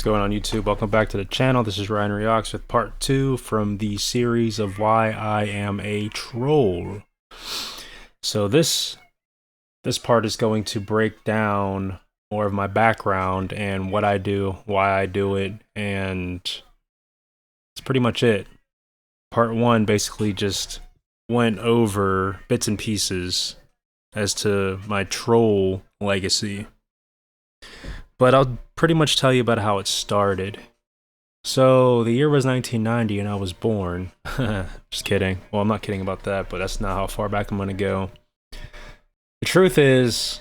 going on YouTube? Welcome back to the channel. This is RyanREAX with part 2 from the series of Why I Am a Troll. So this part is going to break down more of my background and what I do, why I do it, and that's pretty much it. Part 1 basically just went over bits and pieces as to my troll legacy. But I'll pretty much tell you about how it started. So, the year was 1990 and I was born. Just kidding. Well, I'm not kidding about that, but that's not how far back I'm gonna go. The truth is,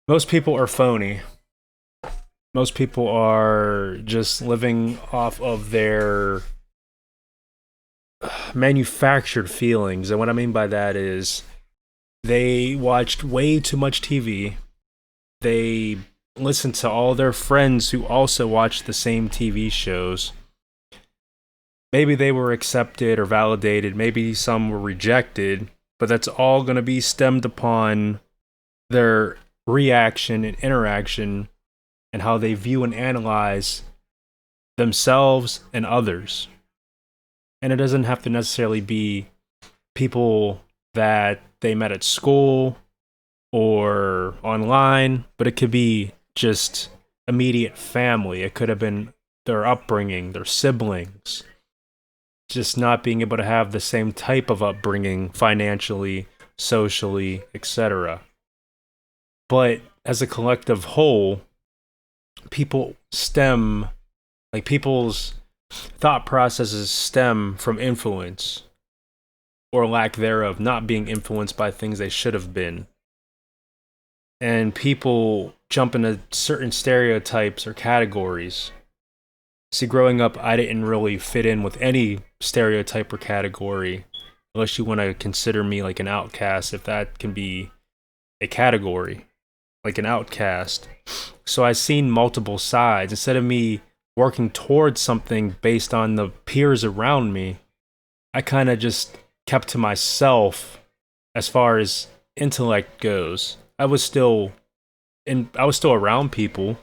most people are phony. Most people are just living off of their manufactured feelings. And what I mean by that is, they watched way too much TV. They listened to all their friends who also watched the same TV shows. Maybe they were accepted or validated, maybe some were rejected, but that's all going to be stemmed upon their reaction and interaction and how they view and analyze themselves and others. And it doesn't have to necessarily be people that they met at school or online, but it could be just immediate family. It could have been their upbringing, their siblings, just not being able to have the same type of upbringing financially, socially, etc. But as a collective whole, people's thought processes stem from influence or lack thereof, not being influenced by things they should have been. And people jump into certain stereotypes or categories. See, growing up, I didn't really fit in with any stereotype or category, unless you want to consider me like an outcast, if that can be a category, like an outcast. So I've seen multiple sides. Instead of me working towards something based on the peers around me, I kind of just kept to myself as far as intellect goes. I was still around people.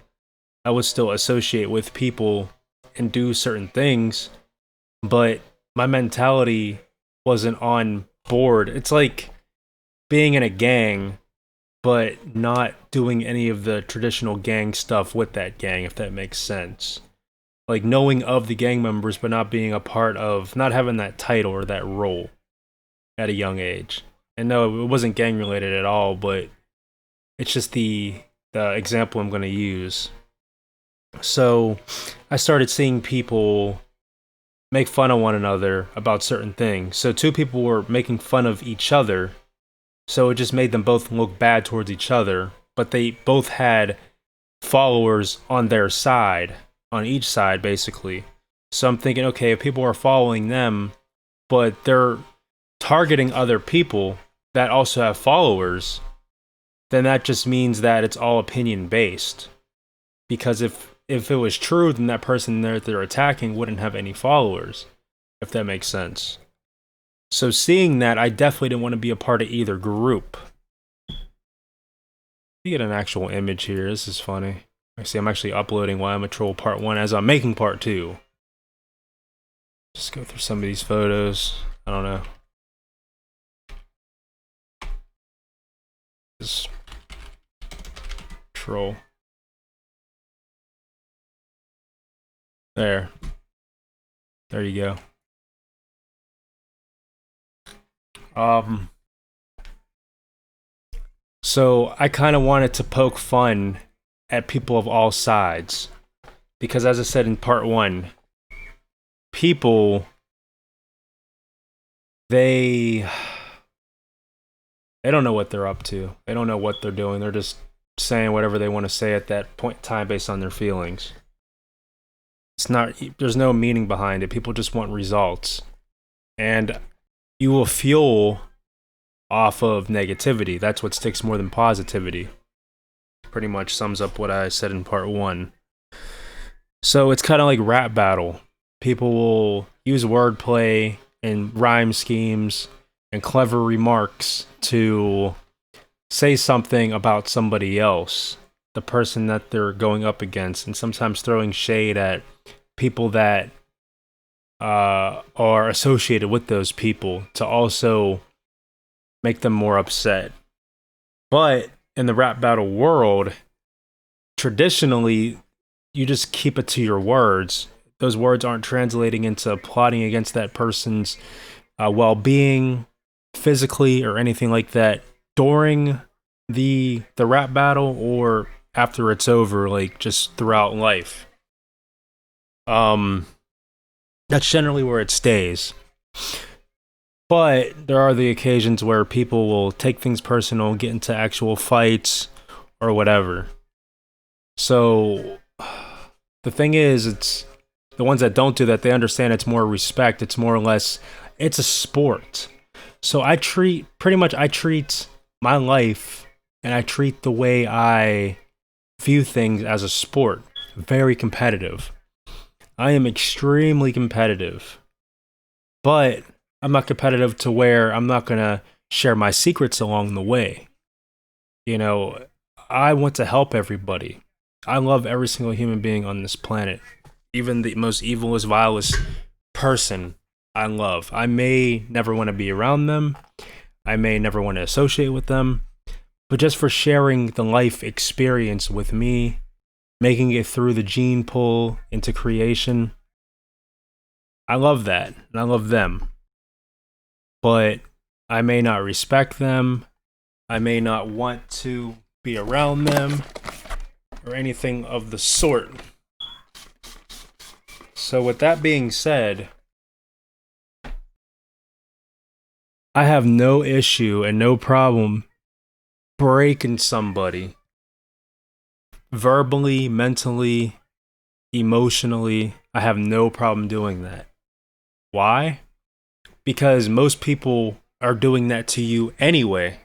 I would still associate with people and do certain things, but my mentality wasn't on board. It's like being in a gang, but not doing any of the traditional gang stuff with that gang, if that makes sense. Like knowing of the gang members, but not being a part of, not having that title or that role at a young age. And no, it wasn't gang related at all, but it's just the example I'm going to use. So I started seeing people make fun of one another about certain things. So two people were making fun of each other. So it just made them both look bad towards each other. But they both had followers on their side, on each side basically. So I'm thinking, okay, if people are following them, but they're targeting other people that also have followers, then that just means that it's all opinion based. Because if it was true, then that person they're attacking wouldn't have any followers, if that makes sense. So seeing that, I definitely didn't want to be a part of either group. You get an actual image here. This is funny. I see I'm actually uploading Why I'm a Troll Part 1 as I'm making Part 2. Just go through some of these photos. I don't know. This troll. There you go. So I kind of wanted to poke fun at people of all sides, because as I said in part 1, people, they don't know what they're up to. They don't know what they're doing. They're just saying whatever they want to say at that point in time based on their feelings. There's no meaning behind it. People just want results. And you will fuel off of negativity. That's what sticks more than positivity. Pretty much sums up what I said in part 1. So it's kind of like rap battle. People will use wordplay and rhyme schemes and clever remarks to say something about somebody else. the person that they're going up against, and sometimes throwing shade at people that are associated with those people to also make them more upset. But in the rap battle world, traditionally, you just keep it to your words. Those words aren't translating into plotting against that person's well-being, physically, or anything like that during the rap battle or after it's over, like just throughout life. That's generally where it stays. But there are the occasions where people will take things personal, get into actual fights, or whatever. So the thing is, it's the ones that don't do that, they understand it's more respect. It's more or less, it's a sport. So I treat my life and I treat the way I view things as a sport. Very competitive. I am extremely competitive. But I'm not competitive to where I'm not going to share my secrets along the way. You know, I want to help everybody. I love every single human being on this planet. Even the most evilest, vilest person I love. I may never want to be around them. I may never want to associate with them. But just for sharing the life experience with me, making it through the gene pool into creation, I love that. And I love them. But I may not respect them. I may not want to be around them or anything of the sort. So with that being said, I have no issue and no problem breaking somebody verbally, mentally, emotionally. I have no problem doing that. Why? Because most people are doing that to you anyway,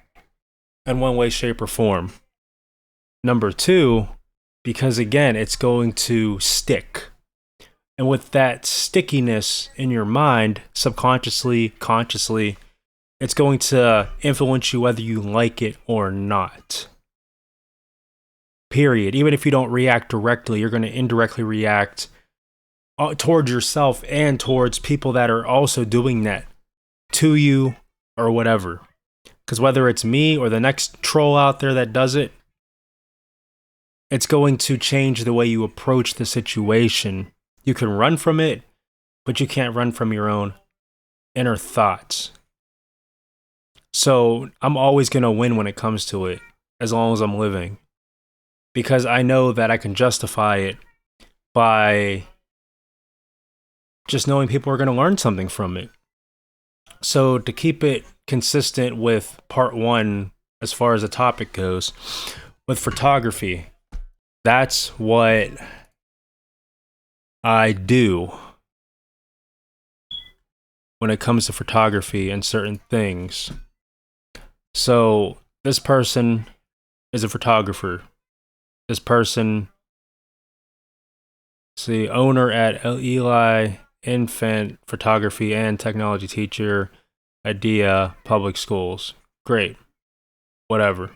in one way, shape, or form. Number two, because again, it's going to stick. And with that stickiness in your mind, subconsciously, consciously, it's going to influence you whether you like it or not. Period. Even if you don't react directly, you're going to indirectly react towards yourself and towards people that are also doing that to you or whatever. Because whether it's me or the next troll out there that does it, it's going to change the way you approach the situation. You can run from it, but you can't run from your own inner thoughts. So I'm always going to win when it comes to it, as long as I'm living. Because I know that I can justify it by just knowing people are going to learn something from it. So to keep it consistent with part one, as far as the topic goes, with photography, that's what I do when it comes to photography and certain things. So this person is a photographer. This person is the owner at Eli Infant Photography and Technology Teacher, Idea Public Schools. Great. Whatever.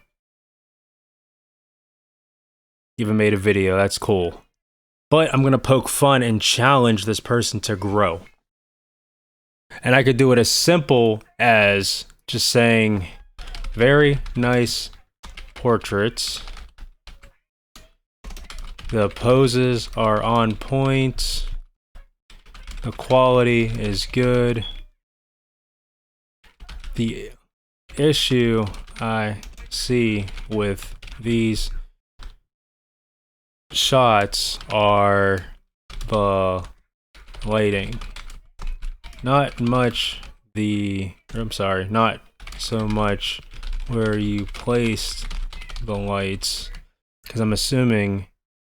Even made a video. That's cool. But I'm going to poke fun and challenge this person to grow. And I could do it as simple as just saying, very nice portraits. The poses are on point. The quality is good. The issue I see with these shots are the lighting. Not so much where you placed the lights, because I'm assuming,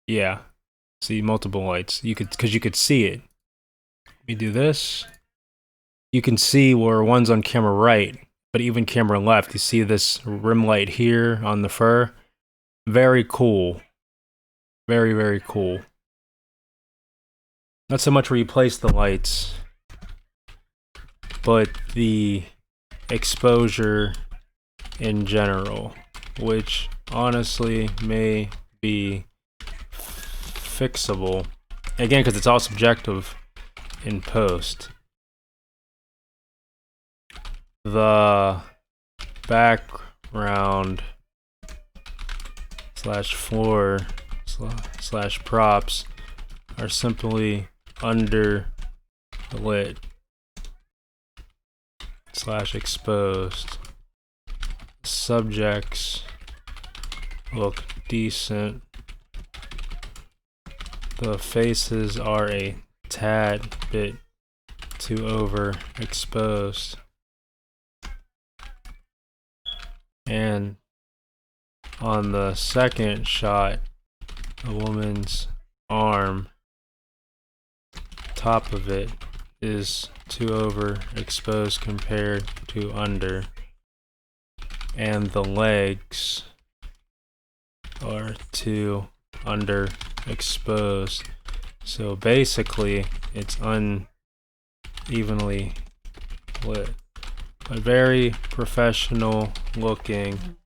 yeah, see multiple lights. Because you could see it. Let me do this. You can see where one's on camera right, but even camera left. You see this rim light here on the fur? Very cool. Very, very cool. Not so much where you place the lights, but the exposure in general, which honestly may be fixable. Again, because it's all subjective in post. The background / floor / props are simply underlit / exposed. Subjects look decent. The faces are a tad bit too overexposed. And on the second shot, a woman's arm, top of it, is too overexposed compared to under. And the legs are too underexposed. So basically, it's unevenly lit. But very professional looking.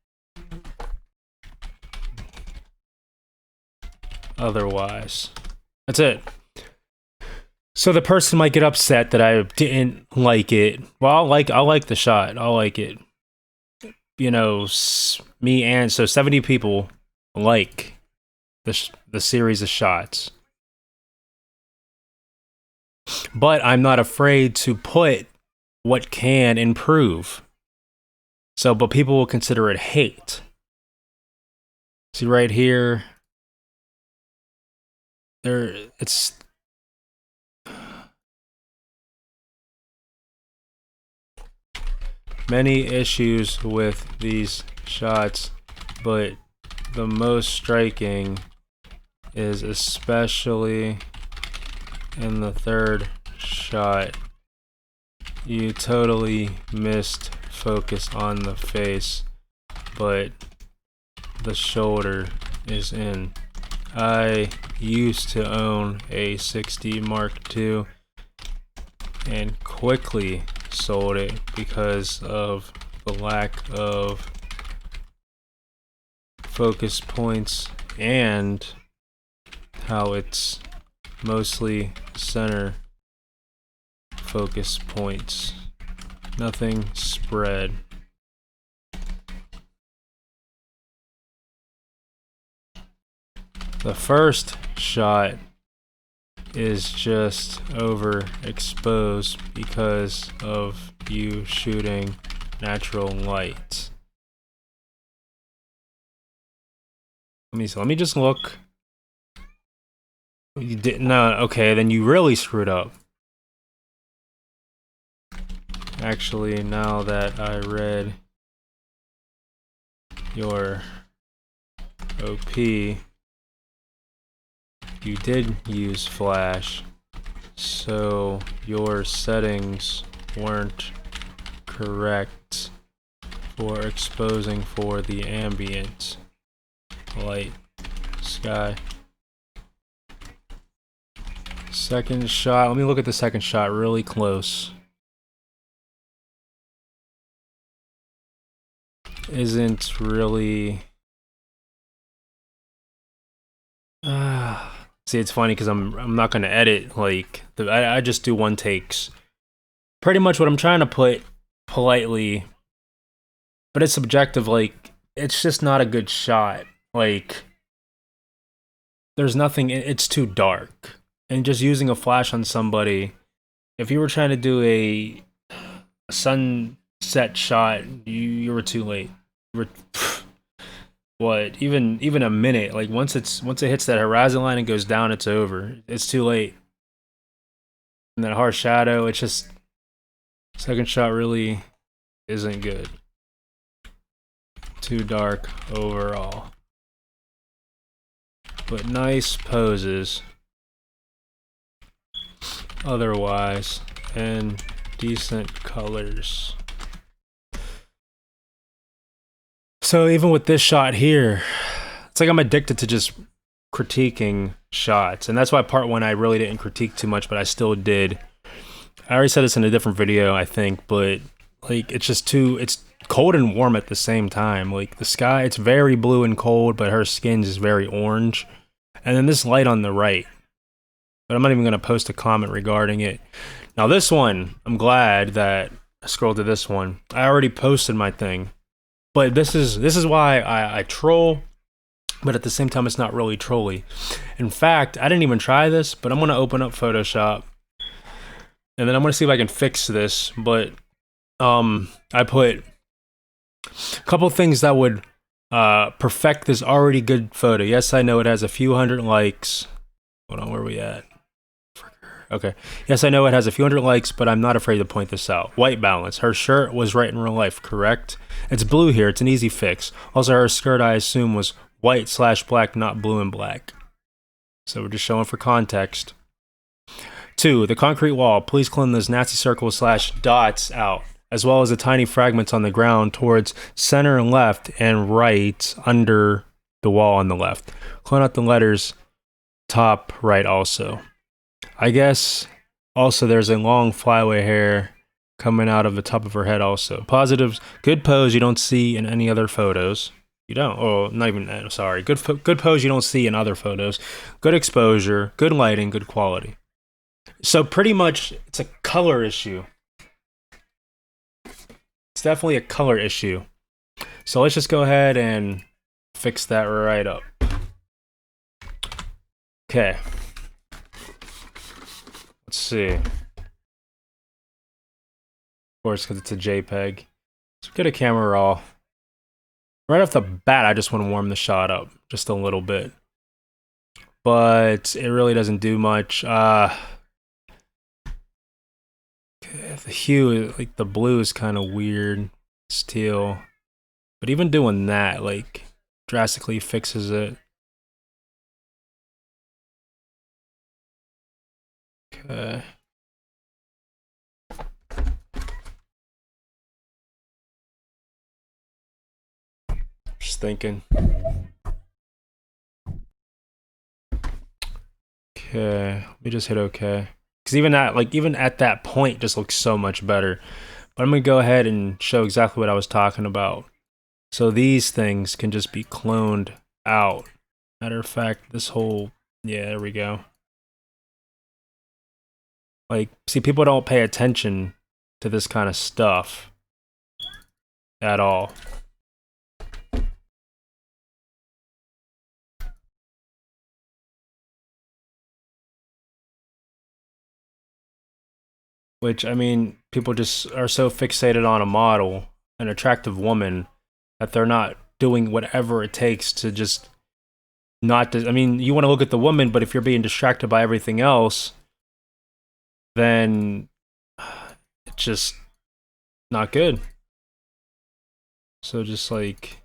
Otherwise. That's it. So the person might get upset that I didn't like it. Well, I'll like the shot. I'll like it. You know, me and so 70 people like the series of shots. But I'm not afraid to put what can improve. So, but people will consider it hate. See right here, it's many issues with these shots, but the most striking is especially in the third shot. You totally missed focus on the face, but the shoulder is in. I used to own a 60 Mark II and quickly sold it because of the lack of focus points and how it's mostly center focus points, nothing spread. The first shot is just overexposed because of you shooting natural light. Let me just look. You didn't. No, okay, then you really screwed up. Actually, now that I read your OP, you did use flash, so your settings weren't correct for exposing for the ambient light sky. Second shot, let me look at the second shot really close. Isn't really see, it's funny because I'm not gonna edit, like I just do one takes. Pretty much what I'm trying to put politely, but it's subjective, like it's just not a good shot. Like there's nothing, it's too dark. And just using a flash on somebody, if you were trying to do a sunset shot, you were too late. You were what, even a minute, like once it hits that horizon line and goes down, it's over. It's too late. And that harsh shadow, it's just, second shot really isn't good. Too dark overall. But nice poses otherwise, and decent colors. So even with this shot here, it's like I'm addicted to just critiquing shots, and that's why part one I really didn't critique too much, but I still did. I already said this in a different video, I think, but like it's cold and warm at the same time. Like the sky, it's very blue and cold, but her skin is very orange. And then this light on the right. But I'm not even going to post a comment regarding it. Now this one, I'm glad that I scrolled to this one. I already posted my thing. But this is why I troll, but at the same time it's not really trolly. In fact, I didn't even try this, but I'm going to open up Photoshop. And then I'm going to see if I can fix this, but I put a couple things that would perfect this already good photo. Yes, I know it has a few hundred likes. Hold on, where are we at? Okay. Yes, I know it has a few hundred likes, but I'm not afraid to point this out. White balance. Her shirt was right in real life, correct? It's blue here. It's an easy fix. Also, her skirt, I assume, was white/black, not blue and black. So we're just showing for context. 2. The concrete wall. Please clean those nasty circles/dots out, as well as the tiny fragments on the ground towards center and left and right under the wall on the left. Clean out the letters top right also. I guess also there's a long flyaway hair coming out of the top of her head also. Positives, good pose you don't see in any other photos. You don't, oh, not even, sorry. Good pose you don't see in other photos. Good exposure, good lighting, good quality. So pretty much it's a color issue. It's definitely a color issue. So let's just go ahead and fix that right up. Okay. Let's see. Of course, because it's a JPEG. Let's get a camera raw. Right off the bat, I just want to warm the shot up just a little bit. But it really doesn't do much. The hue, like the blue is kind of weird. It's teal. But even doing that, like, drastically fixes it. Okay. Just thinking. Okay, let me just hit okay. Because even at that point, just looks so much better. But I'm gonna go ahead and show exactly what I was talking about. So these things can just be cloned out. Matter of fact, this whole, yeah, there we go. Like, see, people don't pay attention to this kind of stuff at all. Which, I mean, people just are so fixated on a model, an attractive woman, that they're not doing whatever it takes to just not, I mean, you want to look at the woman, but if you're being distracted by everything else, then it's just not good. So just like,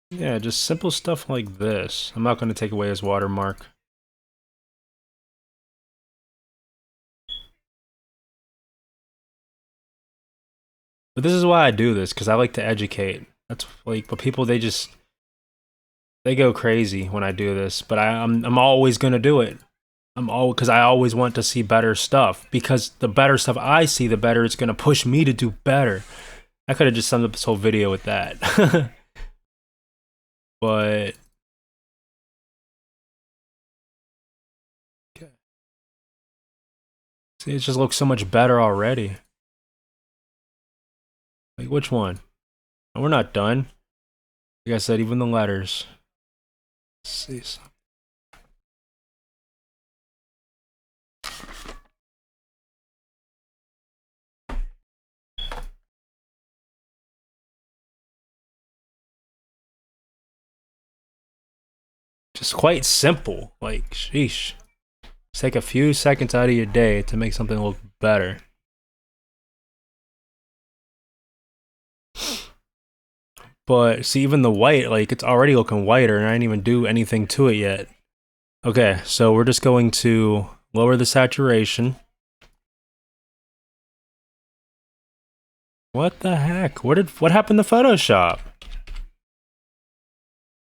yeah, just simple stuff like this. I'm not going to take away his watermark. But this is why I do this, because I like to educate. That's like, but people, they go crazy when I do this. But I'm always going to do it. Because I always want to see better stuff. Because the better stuff I see, the better it's going to push me to do better. I could have just summed up this whole video with that. But okay. See, it just looks so much better already. Like, which one? Oh, we're not done. Like I said, even the letters. Let's see something. Just quite simple. Like, sheesh. Just take a few seconds out of your day to make something look better. But see, even the white, like, it's already looking whiter, and I didn't even do anything to it yet. Okay, so we're just going to lower the saturation. What the heck? What happened to Photoshop?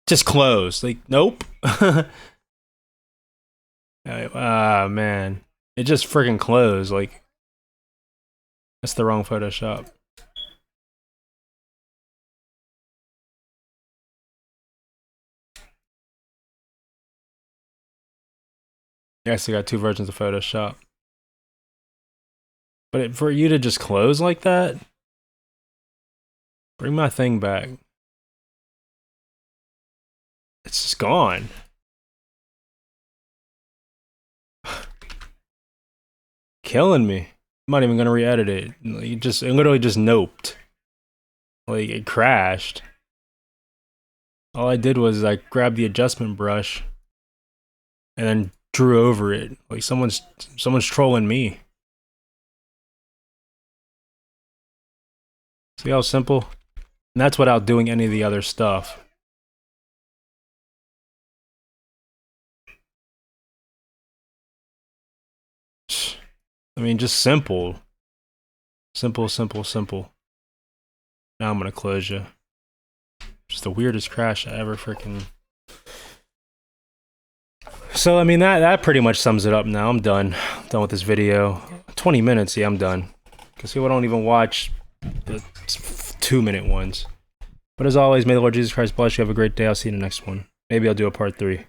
Just closed. Like, nope. Ah, man. It just freaking closed. Like, that's the wrong Photoshop. Yes, I got 2 versions of Photoshop. But for you to just close like that? Bring my thing back. It's just gone. Killing me. I'm not even gonna re-edit it. Like, it literally just noped. Like, it crashed. All I did was I grabbed the adjustment brush and then drew over it. Like someone's trolling me. See how simple? And that's without doing any of the other stuff. I mean, just simple. Simple, simple, simple. Now I'm gonna close you. Just the weirdest crash I ever freaking... So, I mean, that pretty much sums it up now. I'm done. I'm done with this video. 20 minutes, yeah, I'm done. Because people don't even watch the 2-minute ones. But as always, may the Lord Jesus Christ bless you. Have a great day. I'll see you in the next one. Maybe I'll do a part 3.